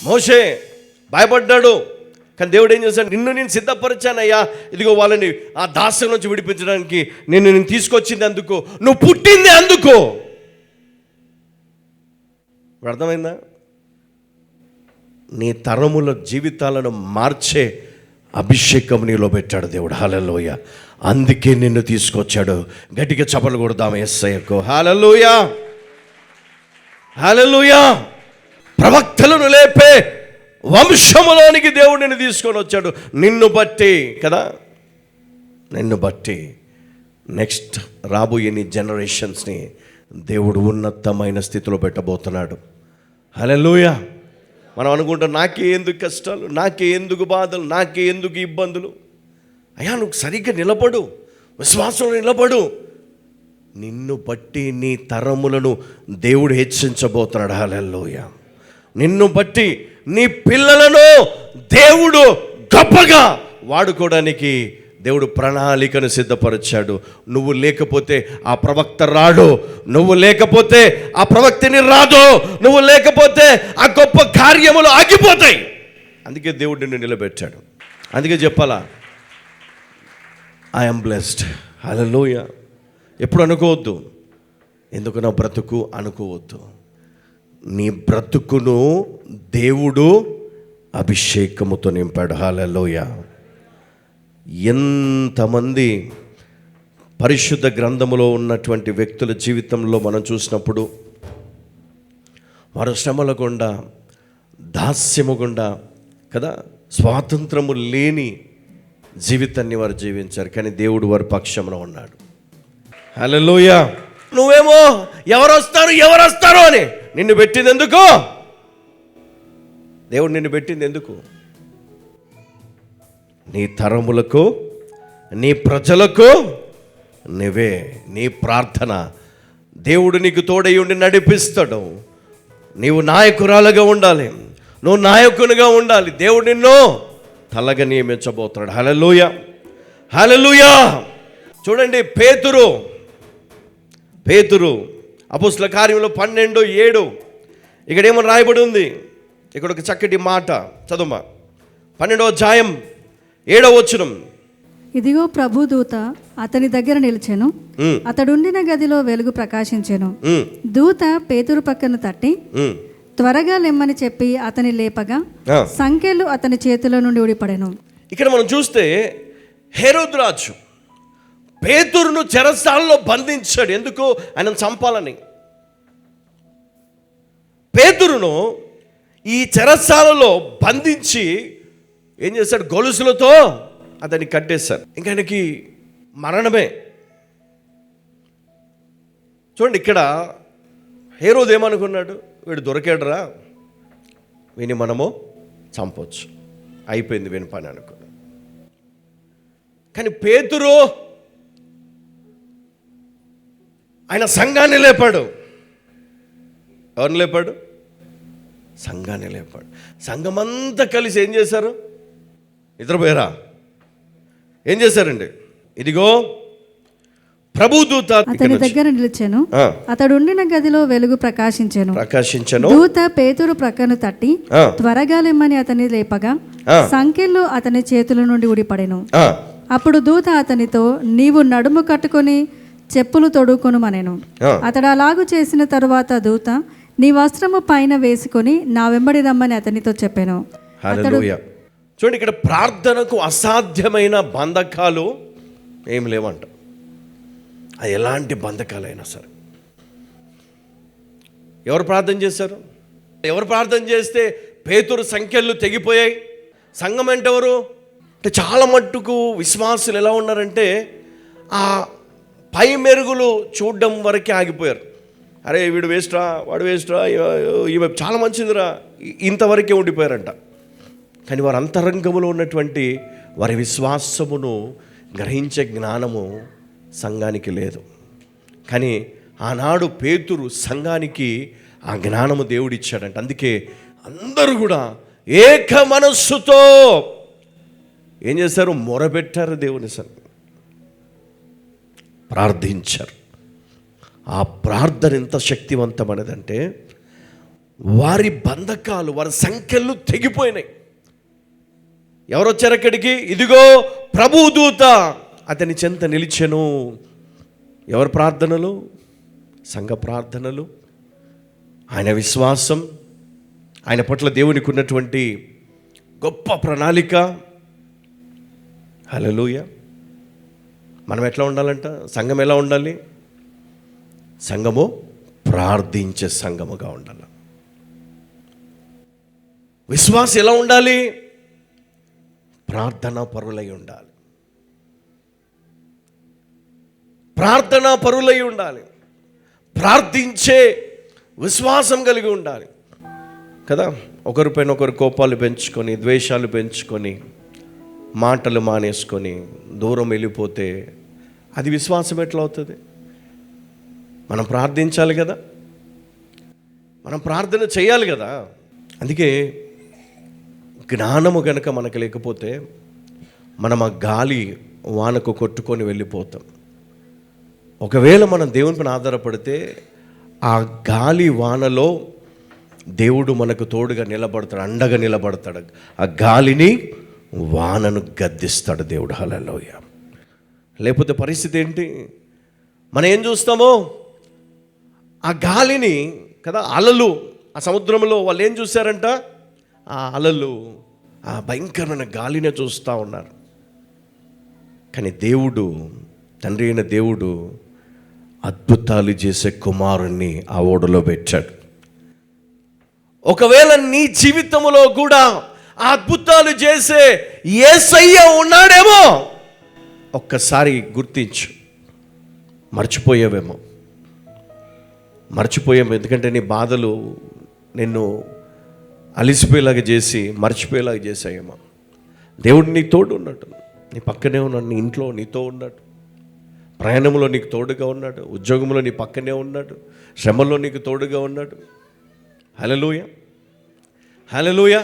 మోషే భయపడ్డాడు, కానీ దేవుడు ఏం చేశాడు? నిన్ను నేను సిద్ధపరిచానయ్యా, ఇదిగో వాళ్ళని ఆ దాస్యం నుంచి విడిపించడానికి నేను తీసుకొచ్చింది అందుకు, నువ్వు పుట్టింది అందుకు. అర్థమైందా? నీ తరముల జీవితాలను మార్చే అభిషేకం నీలో పెట్టాడు దేవుడు. హల్లెలూయా. అందుకే నిన్ను తీసుకొచ్చాడు. గట్టిగా చప్పట్లు కొడదాం యేసయ్యకు. హల్లెలూయా, హల్లెలూయా. ప్రవక్తలను లేపే వంశములోనికి దేవుడు నిన్ను తీసుకొని వచ్చాడు. నిన్ను బట్టి కదా, నిన్ను బట్టి నెక్స్ట్ రాబోయే నీ జనరేషన్స్ని దేవుడు ఉన్నతమైన స్థితిలో పెట్టబోతున్నాడు. హల్లెలూయా. మనం అనుకుంటాం, నాకే ఎందుకు కష్టాలు, నాకే ఎందుకు బాధలు, నాకే ఎందుకు ఇబ్బందులు. అయ్యా నువ్వు సరిగ్గా నిలబడు, విశ్వాసంలో నిలబడు. నిన్ను బట్టి నీ తరములను దేవుడు హెచ్చించబోతున్నాడు. హల్లెలూయా. నిన్ను బట్టి నీ పిల్లలను దేవుడు గొప్పగా వాడుకోవడానికి దేవుడు ప్రణాళికను సిద్ధపరిచాడు. నువ్వు లేకపోతే ఆ ప్రవక్త రాడు, నువ్వు లేకపోతే ఆ ప్రవక్తని రాదు, నువ్వు లేకపోతే ఆ గొప్ప కార్యములు ఆగిపోతాయి. అందుకే దేవుడు నిన్ను నిలబెట్టాడు. అందుకే చెప్పాలా, ఐఎమ్ బ్లెస్డ్. హల్లెలూయా. ఎప్పుడు అనుకోవద్దు ఎందుకు నా బ్రతుకు అనుకోవద్దు. నీ బ్రతుకును దేవుడు అభిషేకముతో నింపాడు. హల్లెలూయా. ఎంతమంది పరిశుద్ధ గ్రంథములో ఉన్నటువంటి వ్యక్తుల జీవితంలో మనం చూసినప్పుడు వారు శ్రమల గుండా, దాస్యము గుండా కదా, స్వాతంత్రము లేని జీవితాన్ని వారు జీవించారు. కానీ దేవుడు వారి పక్షంలో ఉన్నాడు. హల్లెలూయా. నువ్వేమో ఎవరు వస్తారు అని నిన్ను పెట్టింది ఎందుకు? దేవుడు నిన్ను పెట్టింది ఎందుకు? నీ తరములకు, నీ ప్రజలకు నువ్వే. నీ ప్రార్థన దేవుడు నీకు తోడై ఉండి నడిపిస్తాడు. నీవు నాయకురాలుగా ఉండాలి, నువ్వు నాయకునిగా ఉండాలి. దేవుడు నిన్ను తలగా నియమించబోతున్నాడు. హల్లెలూయా, హల్లెలూయా. చూడండి, పేతురు అపోస్తలుల కార్యములు 12:7 ఇక్కడేమో రాయబడి ఉంది. ఇక్కడ ఒక చక్కటి మాట చదువు. 12వ అధ్యాయం 7వ వచనం. ఇదిగో ప్రభు దూత అతని దగ్గర నిలిచెను, అతడుండిన గదిలో వెలుగు ప్రకాశించెను. దూత పేతురు పక్కను తట్టి త్వరగా లెమ్మని చెప్పి అతని లేపగా సంకెళ్ళు అతని చేతిలో నుండి ఊడిపడెను. ఇక్కడ మనం చూస్తే హేరోదు రాజు పేతురును చెరసాలలో బంధించాడు. ఎందుకు? ఆయనను చంపాలని. పేతురును ఈ చెరసాలలో బంధించి ఏం చేశాడు? గొలుసులతో అతన్ని కట్టేశారు. ఇంకా ఆయనకి మరణమే. చూడండి, ఇక్కడ హేరోదు ఏమనుకున్నాడు? వీడు దొరికాడురా, వీని మనము చంపొచ్చు, అయిపోయింది వీని పని అనుకున్నాడు. కానీ పేతురు ఆయన సంఘాన్ని లేపాడు. ఎవరిని లేపాడు? సంఘాన్ని లేపాడు. సంఘమంతా కలిసి ఏం చేశారు? నిద్రపోయారా? ఏం చేశారండి? ఇదిగో ప్రభుదూత అతని దగ్గర నిలిచెను, అతడుండిన గదిలో వెలుగు ప్రకాశించెను. దూత పేతురు ప్రక్కను తట్టి త్వరగా లెమ్మని అతని లేపగా సంకెళ్ళు అతని చేతుల నుండి ఊడిపడెను. అప్పుడు దూత అతనితో, నీవు నడుము కట్టుకొని చెప్పులు తొడుకొనుమనెను. అతడు అలాగు చేసిన తరువాత దూత, నీ వస్త్రము పైన వేసుకొని నా వెంబడి రమ్మని అతనితో చెప్పాను. హల్లెలూయా. చూడండి, ఇక్కడ ప్రార్థనకు అసాధ్యమైన బంధకాలు ఏమి లేవంట. అది ఎలాంటి బంధకాలైనా సరే. ఎవరు ప్రార్థన చేశారు? ఎవరు ప్రార్థన చేస్తే పేతురు సంఖ్యలు తెగిపోయాయి? సంఘం అంటే ఎవరు? అంటే చాలా మట్టుకు విశ్వాసులు ఎలా ఉన్నారంటే ఆ పై మెరుగులు చూడడం వరకే ఆగిపోయారు. అరే వీడు వేస్ట్రా, వాడు వేస్ట్రా, ఈమె చాలా మంచిదిరా, ఇంతవరకే ఉండిపోయారంట. కానీ వారి అంతరంగంలో ఉన్నటువంటి వారి విశ్వాసమును గ్రహించే జ్ఞానము సంఘానికి లేదు. కానీ ఆనాడు పేతురు సంఘానికి ఆ జ్ఞానము దేవుడిచ్చాడంట. అందుకే అందరూ కూడా ఏక మనస్సుతో ఏం చేశారు? మొరబెట్టారు, దేవుని సన్నిధిలో ప్రార్థించారు. ఆ ప్రార్థన ఎంత శక్తివంతమైనదంటే వారి బంధకాలు, వారి సంఖ్యలు తెగిపోయినాయి. ఎవరు వచ్చారు అక్కడికి? ఇదిగో ప్రభువు దూత అతని చెంత నిలిచెను. ఎవరి ప్రార్థనలు? సంఘ ప్రార్థనలు, ఆయన విశ్వాసం, ఆయన పట్ల దేవునికి ఉన్నటువంటి గొప్ప ప్రణాళిక. హల్లెలూయా. మనం ఎట్లా ఉండాలంట? సంఘం ఎలా ఉండాలి? సంఘము ప్రార్థించే సంఘముగా ఉండాలి. విశ్వాసం ఎలా ఉండాలి? ప్రార్థనా పరులై ఉండాలి. ప్రార్థనా పరులై ఉండాలి. ప్రార్థించే విశ్వాసం కలిగి ఉండాలి కదా. ఒకరిపైన ఒకరు కోపాలు పెంచుకొని, ద్వేషాలు పెంచుకొని, మాటలు మానేసుకొని దూరం వెళ్ళిపోతే అది విశ్వాసం ఎట్లా అవుతుంది? మనం ప్రార్థించాలి కదా, మనం ప్రార్థన చేయాలి కదా. అందుకే జ్ఞానము గనక మనకు లేకపోతే మనం ఆ గాలి వానకు కొట్టుకొని వెళ్ళిపోతాం. ఒకవేళ మనం దేవుని పైన ఆధారపడితే ఆ గాలి వానలో దేవుడు మనకు తోడుగా నిలబడతాడు, అండగా నిలబడతాడు. ఆ గాలిని వానను గద్దిస్తాడు దేవుడు. హల్లెలూయా. లేకపోతే పరిస్థితి ఏంటి? మనం ఏం చూస్తామో ఆ గాలిని కదా, అలలు, ఆ సముద్రంలో వాళ్ళు ఏం చూశారంట? ఆ అలలు, ఆ భయంకరమైన గాలినే చూస్తూ ఉన్నారు. కానీ దేవుడు, తండ్రి అయిన దేవుడు అద్భుతాలు చేసే కుమారుణ్ణి ఆ ఓడలో పెట్టాడు. ఒకవేళ నీ జీవితంలో కూడా ఆ అద్భుతాలు చేసే యేసయ్య ఉన్నాడేమో, ఒక్కసారి గుర్తించు. మర్చిపోయావేమో. ఎందుకంటే నీ బాధలు నిన్ను అలిసిపోయేలాగా చేసి మర్చిపోయేలాగా చేశాయేమో. దేవుడు నీ తోడు ఉన్నాడు, నీ పక్కనే ఉన్నాడు, నీ ఇంట్లో నీతో ఉన్నాడు, ప్రయాణంలో నీకు తోడుగా ఉన్నాడు, ఉద్యోగంలో నీ పక్కనే ఉన్నాడు, శ్రమలో నీకు తోడుగా ఉన్నాడు. హల్లెలూయా. హల్లెలూయా.